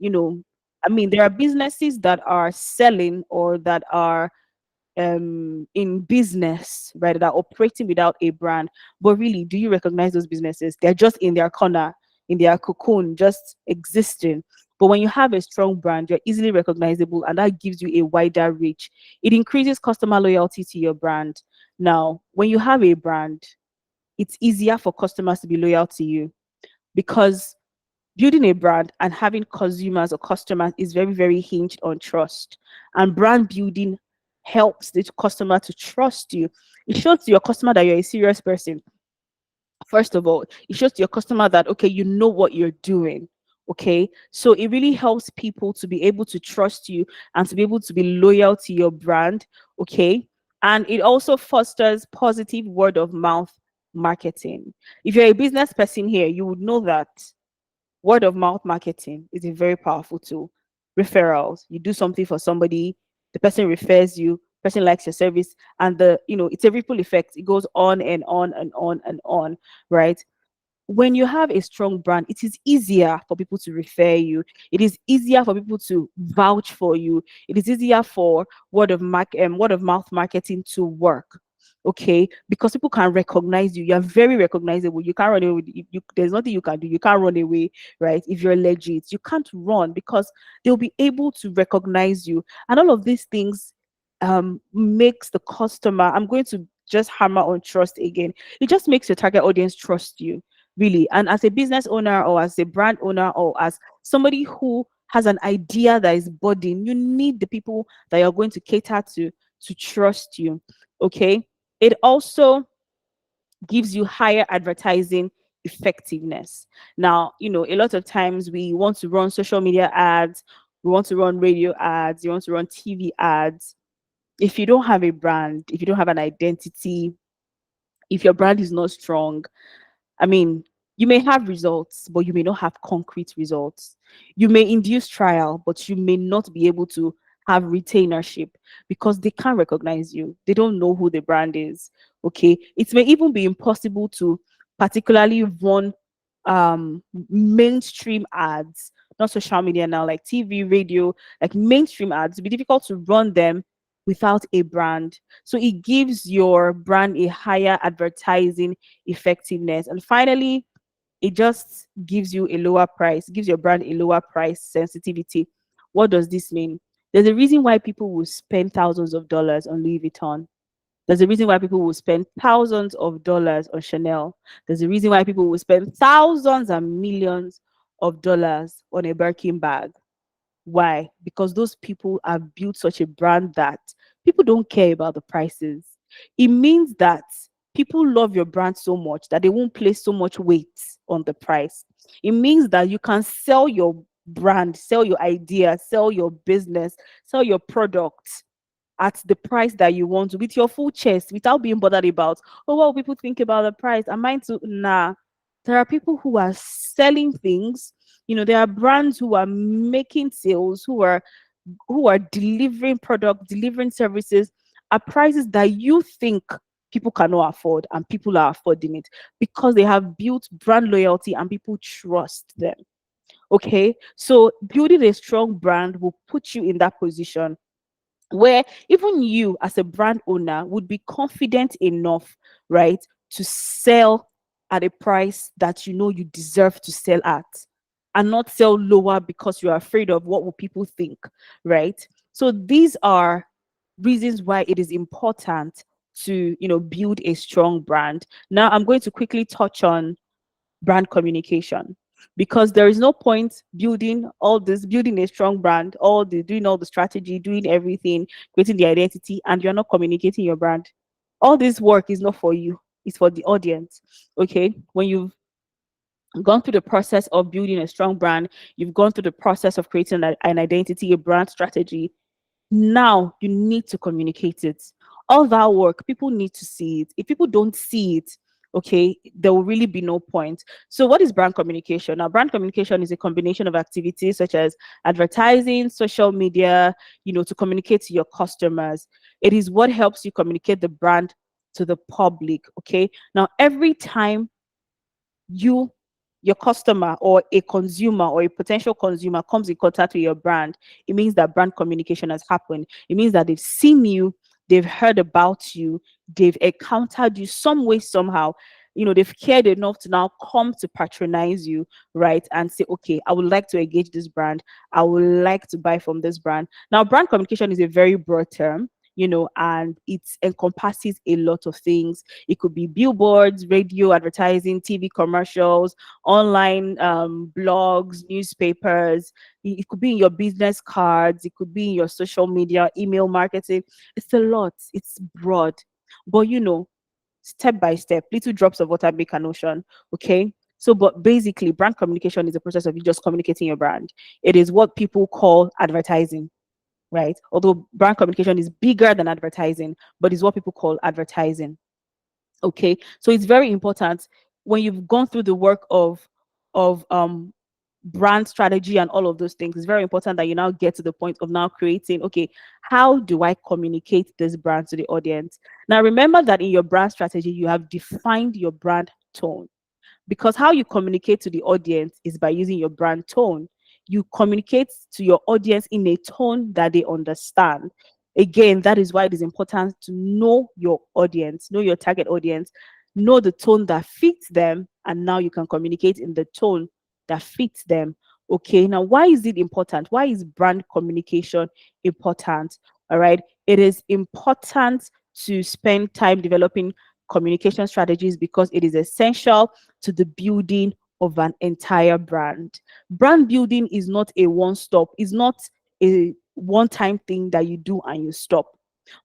I mean, there are businesses that are selling or that are in business, right, that are operating without a brand. But really, do you recognize those businesses? They're just in their corner, in their cocoon, just existing. But when you have a strong brand, you're easily recognizable, and that gives you a wider reach. It increases customer loyalty to your brand. Now, when you have a brand, it's easier for customers to be loyal to you, because building a brand and having consumers or customers is very, very hinged on trust. And brand building helps the customer to trust you. It shows to your customer that you're a serious person. First of all, it shows to your customer that, okay, you know what you're doing. Okay. So it really helps people to be able to trust you and to be able to be loyal to your brand. Okay. And it also fosters positive word of mouth marketing. If you're a business person here, you would know that word of mouth marketing is a very powerful tool. Referrals, you do something for somebody, the person refers you, person likes your service, and it's a ripple effect. It goes on and on and on and on, right? When you have a strong brand, it is easier for people to refer you. It is easier for people to vouch for you. It is easier for word of mouth marketing to work. Okay, because people can recognize you. You're very recognizable. You can't run away. There's nothing you can do. You can't run away, right? If you're legit, you can't run because they'll be able to recognize you. And all of these things makes the customer. I'm going to just hammer on trust again. It just makes your target audience trust you, really. And as a business owner or as a brand owner or as somebody who has an idea that is budding, you need the people that you're going to cater to trust you. Okay. It also gives you higher advertising effectiveness. Now, a lot of times we want to run social media ads, we want to run radio ads, you want to run TV ads. If you don't have a brand, if you don't have an identity, if your brand is not strong, I mean, you may have results, but you may not have concrete results. You may induce trial, but you may not be able to have retainership because they can't recognize you. They don't know who the brand is. Okay. It may even be impossible to particularly run mainstream ads, not social media now, like TV, radio, like mainstream ads. It'd be difficult to run them without a brand. So it gives your brand a higher advertising effectiveness. And finally, it just gives you a lower price, gives your brand a lower price sensitivity. What does this mean? There's a reason why people will spend thousands of dollars on Louis Vuitton. There's a reason why people will spend thousands of dollars on Chanel. There's a reason why people will spend thousands and millions of dollars on a Birkin bag. Why? Because those people have built such a brand that people don't care about the prices. It means that people love your brand so much that they won't place so much weight on the price. It means that you can sell your brand, sell your idea, sell your business, sell your product at the price that you want with your full chest without being bothered about, oh, what will people think about the price? Am I to nah? There are people who are selling things. There are brands who are making sales, who are delivering products, delivering services at prices that you think people cannot afford, and people are affording it because they have built brand loyalty and people trust them. Okay, so building a strong brand will put you in that position where even you as a brand owner would be confident enough, right, to sell at a price that you deserve to sell at, and not sell lower because you're afraid of what will people think, right? So these are reasons why it is important to build a strong brand. Now I'm going to quickly touch on brand communication, because there is no point building a strong brand, doing all the strategy, doing everything, creating the identity, and you're not communicating your brand. All this work is not for you, it's for the audience. Okay, when you've gone through the process of building a strong brand, you've gone through the process of creating an identity, a brand strategy, now you need to communicate it. All that work, people need to see it. If people don't see it, okay, there will really be no point. So what is brand communication? Now, brand communication is a combination of activities such as advertising, social media, to communicate to your customers. It is what helps you communicate the brand to the public. Okay. Now, every time you your customer or a consumer or a potential consumer comes in contact with your brand, it means that brand communication has happened. It means that they've seen you, they've heard about you, they've encountered you some way, somehow. They've cared enough to now come to patronize you, right? And say, okay, I would like to engage this brand. I would like to buy from this brand. Now, brand communication is a very broad term, and it encompasses a lot of things. It could be billboards, radio advertising, TV commercials, online blogs, newspapers. It could be in your business cards. It could be in your social media, email marketing. It's a lot. It's broad. But step by step, little drops of water make an ocean. Okay. So, but basically, brand communication is a process of you just communicating your brand. It is what people call advertising, right? Although brand communication is bigger than advertising, but it's what people call advertising. Okay, so it's very important when you've gone through the work of brand strategy and all of those things. It's very important that you now get to the point of now creating, okay, how do I communicate this brand to the audience? Now remember that in your brand strategy you have defined your brand tone, because how you communicate to the audience is by using your brand tone. You communicate to your audience in a tone that they understand. Again, that is why it is important to know your audience, know your target audience, know the tone that fits them, and now you can communicate in the tone that fits them. Okay, now why is it important? Why is brand communication important? All right, it is important to spend time developing communication strategies because it is essential to the building of an entire brand. Brand building is not a one stop, it's not a one time thing that you do and you stop.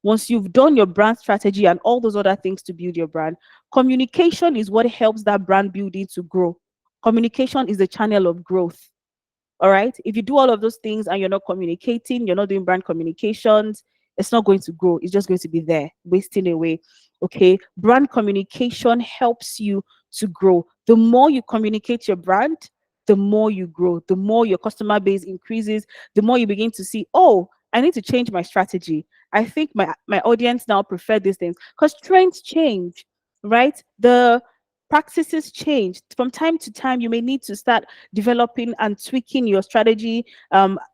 Once you've done your brand strategy and all those other things to build your brand, communication is what helps that brand building to grow. Communication is a channel of growth. All right. If you do all of those things and you're not communicating, you're not doing brand communications, it's not going to grow. It's just going to be there, wasting away. Okay. Brand communication helps you to grow. The more you communicate your brand, the more you grow, the more your customer base increases, the more you begin to see, oh, I need to change my strategy. I think my audience now prefer these things because trends change, right? The practices change from time to time. You may need to start developing and tweaking your strategy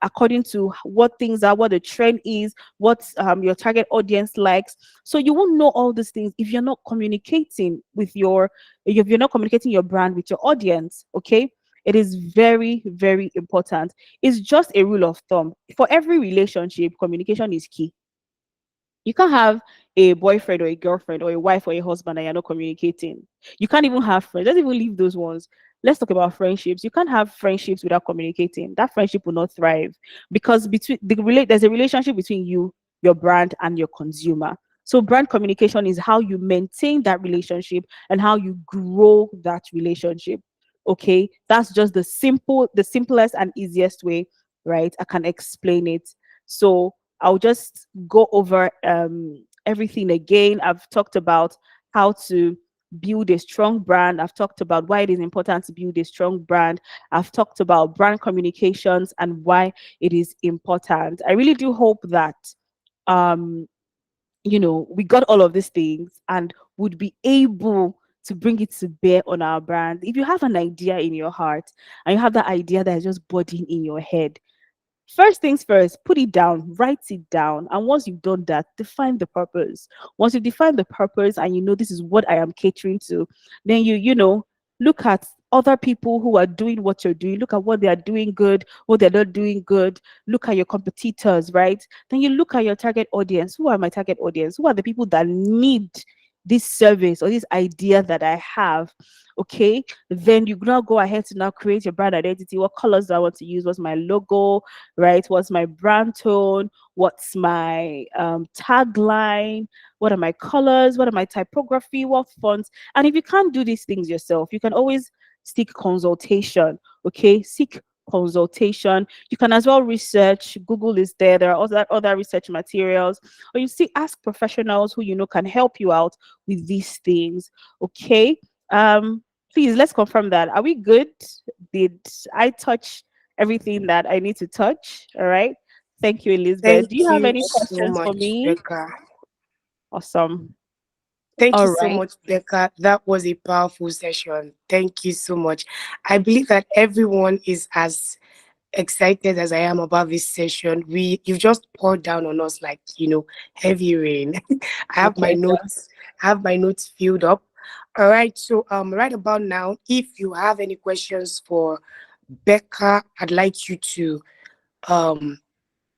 according to what things are, what the trend is, what your target audience likes. So you won't know all these things if you're not communicating with if you're not communicating your brand with your audience. Okay, it is very, very important. It's just a rule of thumb for every relationship. Communication is key. You can't have a boyfriend or a girlfriend or a wife or a husband and you're not communicating. You can't even have friends. Let's even leave those ones. Let's talk about friendships. You can't have friendships without communicating. That friendship will not thrive because there's a relationship between you, your brand, and your consumer. So brand communication is how you maintain that relationship and how you grow that relationship. Okay, that's just the simplest and easiest way, right? I can explain it. So I'll just go over everything again. I've talked about how to build a strong brand. I've talked about why it is important to build a strong brand. I've talked about brand communications and why it is important. I really do hope that um, we got all of these things and would be able to bring it to bear on our brand. If you have an idea in your heart and you have that idea that is just budding in your head, first things first, put it down, write it down. And once you've done that, define the purpose. Once you define the purpose and you know this is what I am catering to, then look at other people who are doing what you're doing. Look at what they are doing good, what they're not doing good. Look at your competitors, right? Then you look at your target audience. Who are my target audience? Who are the people that need this service or this idea that I have? Okay, then you now go ahead to now create your brand identity. What colors do I want to use? What's my logo, right? What's my brand tone? What's my tagline? What are my colors? What are my typography? What fonts? And if you can't do these things yourself, you can always seek consultation. Okay, seek consultation. You can as well research. Google is there. There are other research materials, or you see ask professionals who can help you out with these things. Okay. Please let's confirm that. Are we good? Did I touch everything that I need to touch? All right. Thank you, Elizabeth. Thank Do you have you any so questions for much, me? Becca. Awesome. Thank you All so right. much, Becca. That was a powerful session. Thank you so much. I believe that everyone is as excited as I am about this session. You've just poured down on us like, heavy rain. I My have my pleasure. notes, I have my notes filled up. All right. So right about now, if you have any questions for Becca, I'd like you to um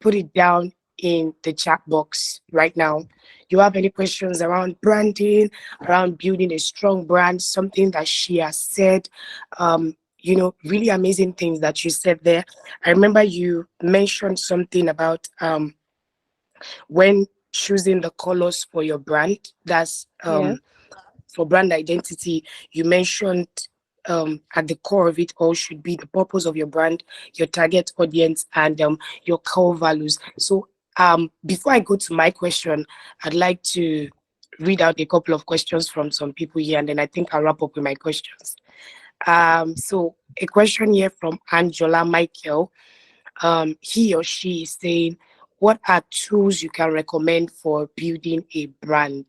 put it down in the chat box right now. You have any questions around branding, around building a strong brand, something that she has said, really amazing things that you said there. I remember you mentioned something about when choosing the colors for your brand. That's Yes. for brand identity. You mentioned at the core of it all should be the purpose of your brand, your target audience, and your core values. So before I go to my question, I'd like to read out a couple of questions from some people here, and then I think I'll wrap up with my questions. So a question here from Angela Michael. He or she is saying, what are tools you can recommend for building a brand?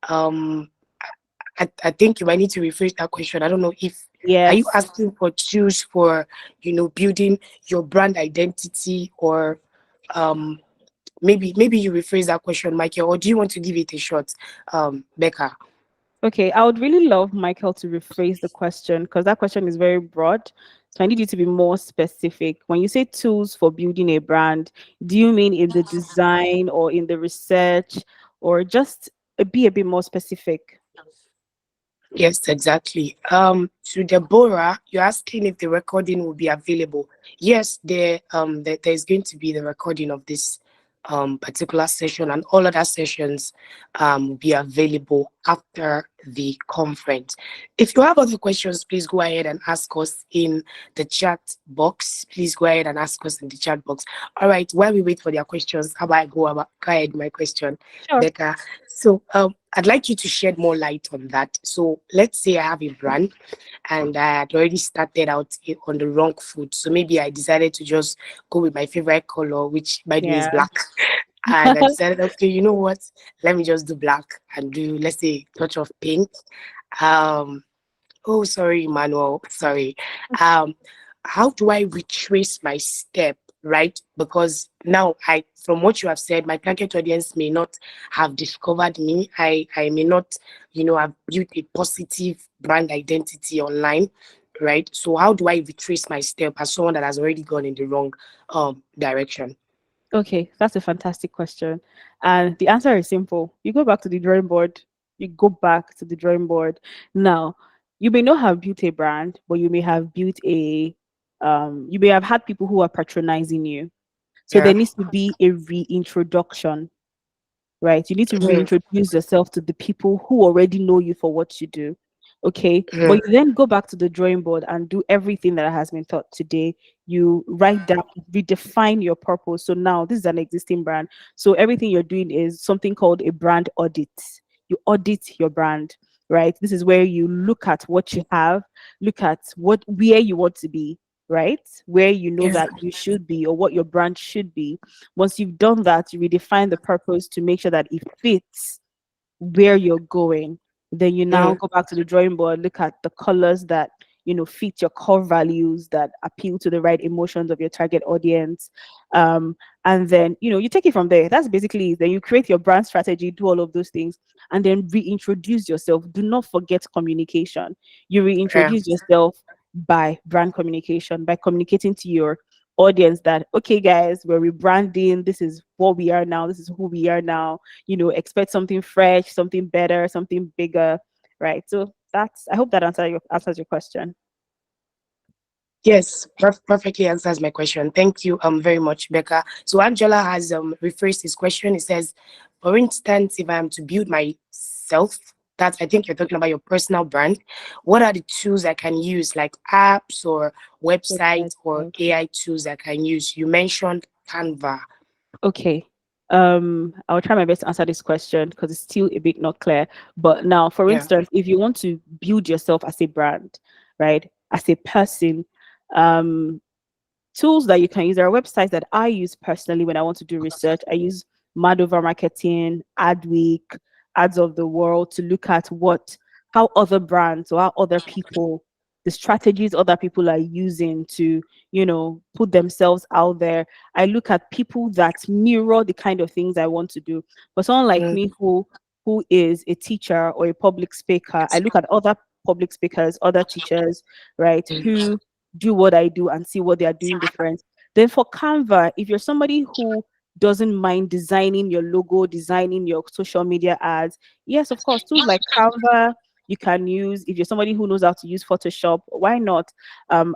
Um, I think you might need to rephrase that question. I don't know if are you Yes. asking for tools for building your brand identity, or um maybe you rephrase that question, Michael, or do you want to give it a shot, Becca? Okay, I would really love Michael to rephrase the question because that question is very broad. So I need you to be more specific. When you say tools for building a brand, do you mean in the design or in the research or just be a bit more specific? Yes, exactly. To Deborah, you're asking if the recording will be available. Yes, there's going to be the recording of this particular session, and all other sessions will be available after the conference. If you have other questions, please go ahead and ask us in the chat box. Please go ahead and ask us in the chat box. All right, while we wait for their questions, how about I go ahead with my question, Sure. Becca? So I'd like you to shed more light on that. So let's say I have a brand and I had already started out on the wrong foot. So maybe I decided to just go with my favorite color, which by the way is Yeah. black. And I decided, okay, you know what? Let me just do black and do, let's say, touch of pink. Um, Oh, sorry, Emmanuel. Sorry. Um, how do I retrace my step, right? Because now from what you have said, my target audience may not have discovered me. I may not, have built a positive brand identity online, right? So how do I retrace my step as someone that has already gone in the wrong direction? Okay, that's a fantastic question. And the answer is simple. You go back to the drawing board. You go back to the drawing board. Now, you may not have built a brand, but you may have built you may have had people who are patronizing you. So there Yeah. needs to be a reintroduction, right? You need to Mm, reintroduce yourself to the people who already know you for what you do. Okay. But mm, you then go back to the drawing board and do everything that has been taught today. You write down, redefine your purpose. So now this is an existing brand. So everything you're doing is something called a brand audit. You audit your brand, right? This is where you look at what you have, look at where you want to be, right? Where you know yeah. that you should be or what your brand should be. Once you've done that, you redefine the purpose to make sure that it fits where you're going. Then you now Mm, go back to the drawing board, look at the colors that fit your core values that appeal to the right emotions of your target audience. um and then you take it from there. That's basically it. Then you create your brand strategy, do all of those things, and then reintroduce yourself. Do not forget communication. You yeah. reintroduce yourself by brand communication, by communicating to your audience that, okay guys, we're rebranding, this is what we are now, this is who we are now. Expect something fresh, something better, something bigger, right? So I hope that answers your question. Yes, perfectly answers my question. Thank you very much, Becca. So Angela has rephrased his question. It says, for instance, if I am to build myself, that's I think you're talking about your personal brand. What are the tools I can use, like apps or Okay. websites or AI tools I can use? You mentioned Canva. Okay. I'll try my best to answer this question because it's still a bit not clear. But now, for Yeah. instance, if you want to build yourself as a brand, right, as a person, um, tools that you can use. There are websites that I use personally when I want to do research. I use Madover Marketing, Adweek, ads of the world to look at how other brands or how other people, the strategies other people are using to, put themselves out there. I look at people that mirror the kind of things I want to do. But someone like Mm, me who is a teacher or a public speaker, I look at other public speakers, other teachers, right, mm, who do what I do and see what they are doing different. Then for Canva, if you're somebody who doesn't mind designing your logo, designing your social media ads, yes, of course, tools like Canva you can use. If you're somebody who knows how to use Photoshop, why not? mm.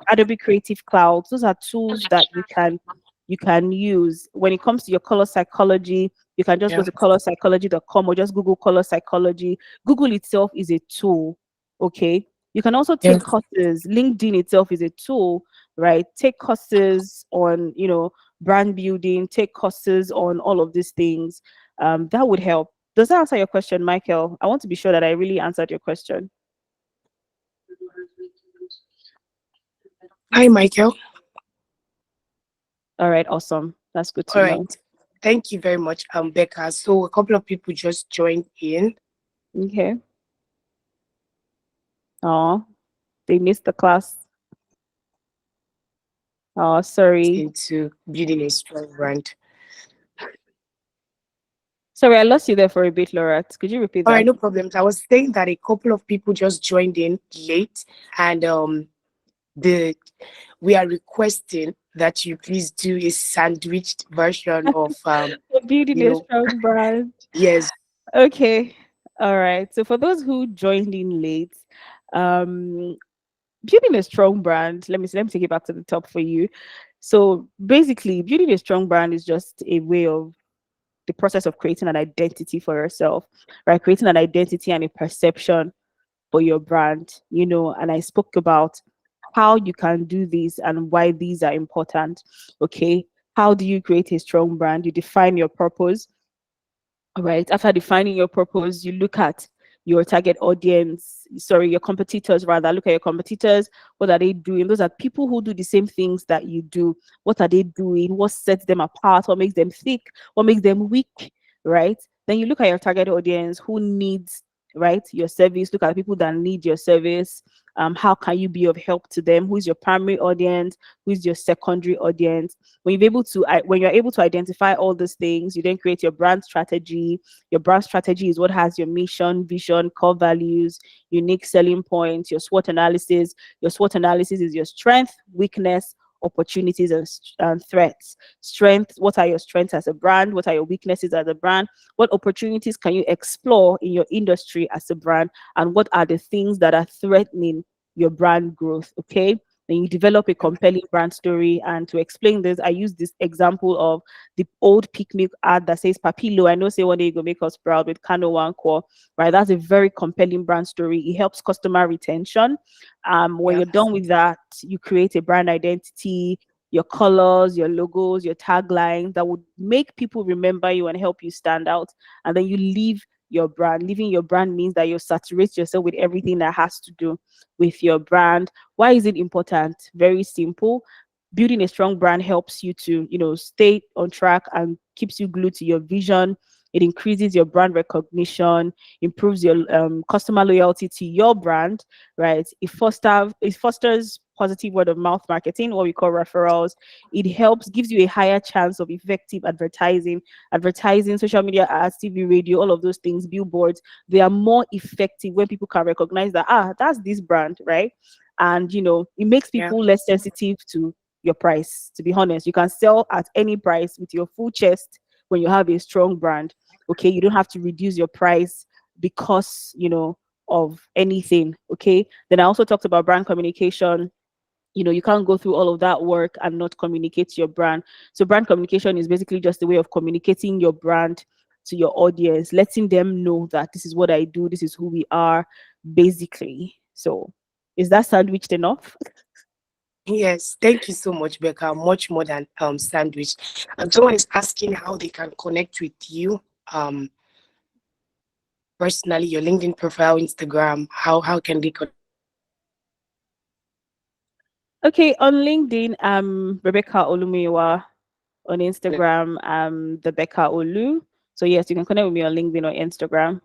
Adobe Creative Cloud. Those are tools that you can use. When it comes to your color psychology, you can just go Yeah. to colorpsychology.com or just Google color psychology. Google itself is a tool. Okay. You can also Yeah. take courses. LinkedIn itself is a tool, right? Take courses on, brand building, take courses on all of these things. That would help. Does that answer your question, Michael? I want to be sure that I really answered your question. Hi, Michael. All right, awesome. That's good to All right. know. Thank you very much, Becca. So a couple of people just joined in Okay. Oh, they missed the class. Oh, sorry. into building a strong brand. Sorry, I lost you there for a bit, Laura. Could you repeat All right, that? no problems. I was saying that a couple of people just joined in late, and the we are requesting that you please do a sandwiched version of For building you a know, strong brand. yes, Okay. All right. So for those who joined in late, um, building a strong brand, let me take it back to the top for you. So basically, building a strong brand is just a way of the process of creating an identity for yourself, right? Creating an identity and a perception for your brand, and I spoke about how you can do this and why these are important. Okay. How do you create a strong brand? You define your purpose. All right. After defining your purpose, you look at your target audience, sorry, your competitors rather. Look at your competitors. What are they doing? Those are people who do the same things that you do. What are they doing? What sets them apart? What makes them thick? What makes them weak? Right? Then you look at your target audience who needs, right, your service. Look at people that need your service. How can you be of help to them? Who is your primary audience? Who is your secondary audience? When you're able to identify all these things, you then create your brand strategy. Your brand strategy is what has your mission, vision, core values, unique selling points, your SWOT analysis. Your SWOT analysis is your strength, weakness, opportunities, and threats. Strength, what are your strengths as a brand? What are your weaknesses as a brand? What opportunities can you explore in your industry as a brand? And what are the things that are threatening your brand growth? Okay. Then you develop a compelling brand story. And to explain this, I use this example of the old pick milk ad that says Papillo. I know say one day you go make us proud with Kano One Core, right? That's a very compelling brand story. It helps customer retention. When yeah, you're done with that, you create a brand identity, your colors, your logos, your tagline that would make people remember you and help you stand out. And then you leave your brand. Leaving your brand means that you saturate yourself with everything that has to do with your brand. Why is it important? Very simple. Building a strong brand helps you to, stay on track and keeps you glued to your vision. It increases your brand recognition, improves your customer loyalty to your brand, right? It fosters positive word of mouth marketing, what we call referrals. It helps, gives you a higher chance of effective advertising, social media ads, TV, radio, all of those things, billboards. They are more effective when people can recognize that, that's this brand, right? And it makes yeah, people less sensitive to your price. To be honest, you can sell at any price with your full chest when you have a strong brand. Okay, you don't have to reduce your price because of anything. Okay. Then I also talked about brand communication. You can't go through all of that work and not communicate your brand. So brand communication is basically just a way of communicating your brand to your audience, letting them know that this is what I do, this is who we are, basically. So is that sandwiched enough? yes. Thank you so much, Becca. Much more than sandwich. And someone is asking how they can connect with you personally, your LinkedIn profile, Instagram. How can they connect? Okay, on LinkedIn, Rebecca Olumiwa. On Instagram, the Becca Olu. So yes, you can connect with me on LinkedIn or Instagram.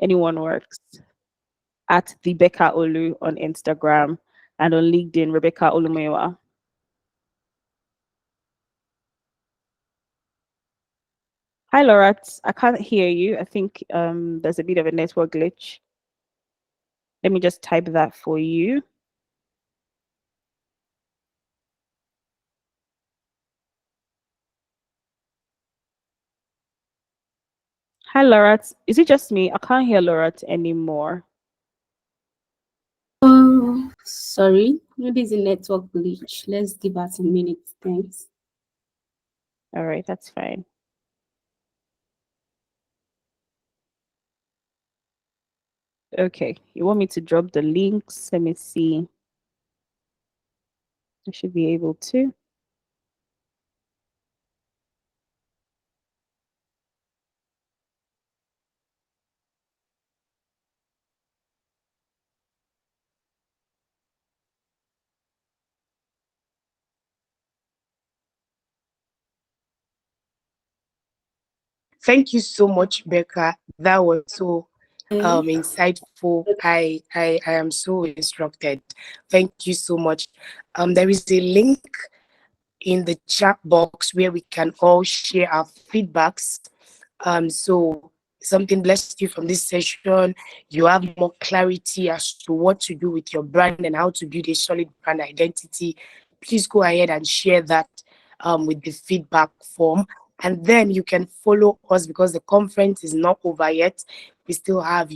Anyone works. At the Becca Olu on Instagram and on LinkedIn, Rebecca Olumewa. Hi, Laura. I can't hear you. I think there's a bit of a network glitch. Let me just type that for you. Hi, Laura. Is it just me? I can't hear Laura anymore. Oh, sorry. Maybe it's a network glitch. Let's give us a minute. Thanks. All right, that's fine. Okay, you want me to drop the links? Let me see. I should be able to. Thank you so much, Becca. That was so Okay. insightful. I am so instructed. Thank you so much. There is a link in the chat box where we can all share our feedbacks. So something blessed you from this session. You have more clarity as to what to do with your brand and how to build a solid brand identity. Please go ahead and share that with the feedback form. And then you can follow us because the conference is not over yet. We still have,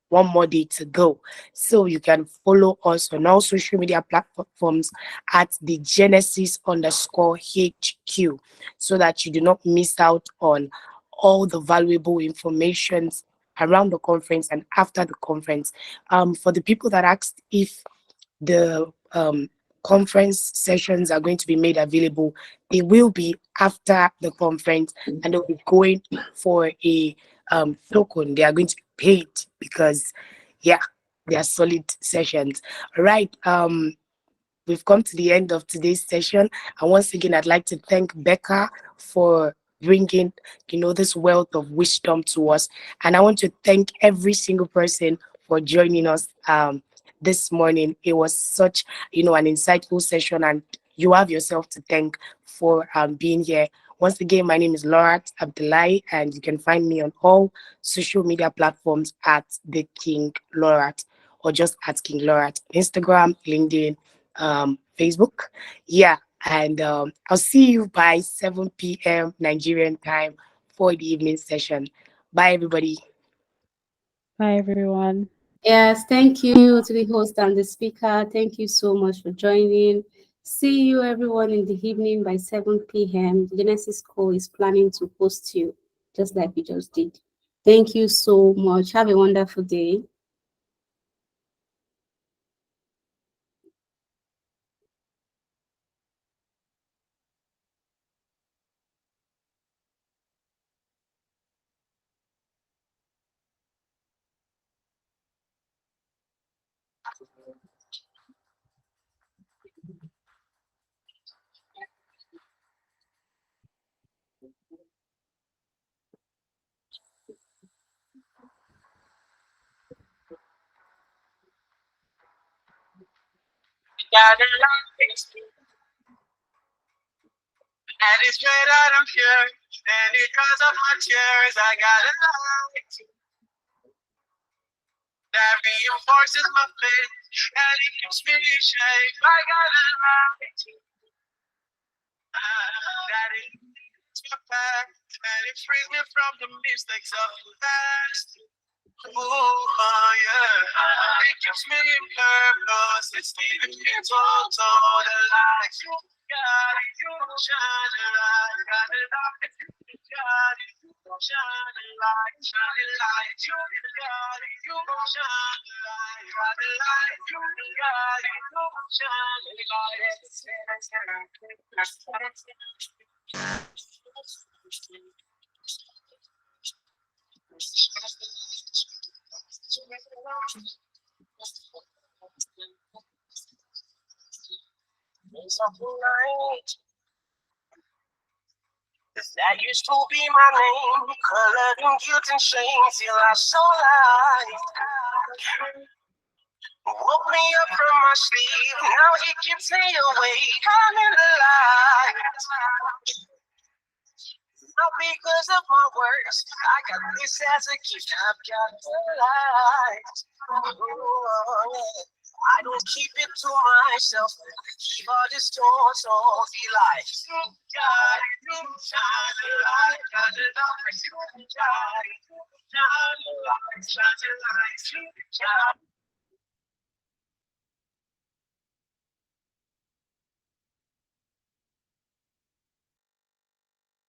one more day to go. So you can follow us on all social media platforms at the Genesis_HQ so that you do not miss out on all the valuable informations around the conference and after the conference. For the people that asked if the conference sessions are going to be made available, they will be after the conference and they'll be going for a token. They are going to be paid because, yeah, they are solid sessions. All right. We've come to the end of today's session. And once again, I'd like to thank Becca for bringing, this wealth of wisdom to us. And I want to thank every single person for joining us this morning. It was such, an insightful session, and you have yourself to thank for being here. Once again, my name is Laura Abdullahi, and you can find me on all social media platforms at the King Laurat or just at King Laurat, Instagram, LinkedIn, Facebook. Yeah, and I'll see you by 7 p.m. Nigerian time for the evening session. Bye, everybody. Bye, everyone. Yes, thank you to the host and the speaker. Thank you so much for joining. See you everyone in the evening by 7 p.m. Genesis Co is planning to host you, just like we just did. Thank you so much. Have a wonderful day. And it's straight out of here. And because of my tears, I got a light that reinforces my faith. And it keeps me safe. I got a light that is my back. And it frees me from the mistakes of the past. Oh, yeah. It gives me purpose. It's leaving me total the light. You got it, you shine a light. Got it up, you got it, you shine a light. Shine a light, you got it, you shine a light. Got a light, you got it, you shine a light. That used to be my name, colored in guilt and shame till I saw light. Woke me up from my sleep, now he keeps me awake. I'm in the light. Not because of my works, I got this as a gift. I've got the light. Oh, yeah. I don't keep it to myself. Keep all the stories of the life. Got it, shine the light, got the light, got it, shine the light, shine the light,